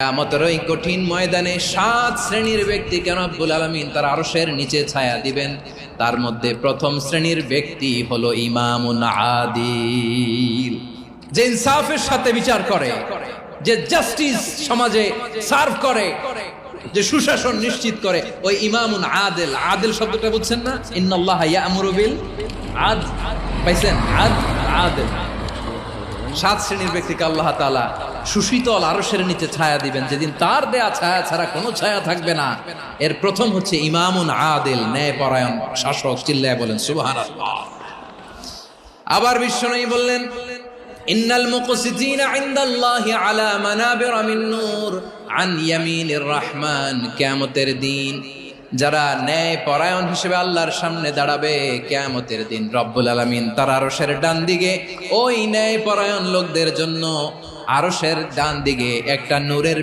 কিয়ামতের ওই কঠিন ময়দানে 7 শ্রেণীর ব্যক্তিকে রব্বুল আলামিন তার আরশের নিচে ছায়া দিবেন। তার মধ্যে প্রথম শ্রেণীর ব্যক্তি হলো ইমামুন আদিল, যে ইনসাফের সাথে বিচার করে, যে জাস্টিস সমাজে সার্ভ করে, যে সুশাসন নিশ্চিত করে, ওই ইমামুন আদিল। আদিল শব্দটা বুঝছেন না? ইন্নাল্লাহা ইয়া'মুরু বিল আদল, পাইছেন? আদিল। 7 শ্রেণীর ব্যক্তিকে আল্লাহ তাআলা সুশীতল আরশের নিচে ছায়া দিবেন, যেদিন তার দেয়া ছায়া ছাড়া কোনো ছায়া থাকবে না। এর প্রথম হচ্ছে ইমামুন আদিল, ন্যায়পরায়ণ শাসক। চিল্লায় বলেন সুবহানাল্লাহ। আবার বিশ্বনবী বললেন, ইন্নাল মুকসিতিনা ইনদাল্লাহি আলা মানাবিরা মিন নূর আন ইয়ামিনির রহমান। কিয়ামতের দিন যারা ন্যায়পরায়ণ হিসেবে আল্লাহর সামনে দাঁড়াবে, কিয়ামতের দিন রব্বুল আলামিন তার আরশের ডান দিকে ওই ন্যায়পরায়ণ লোকদের জন্য আরশের ডান দিকে একটা নূরের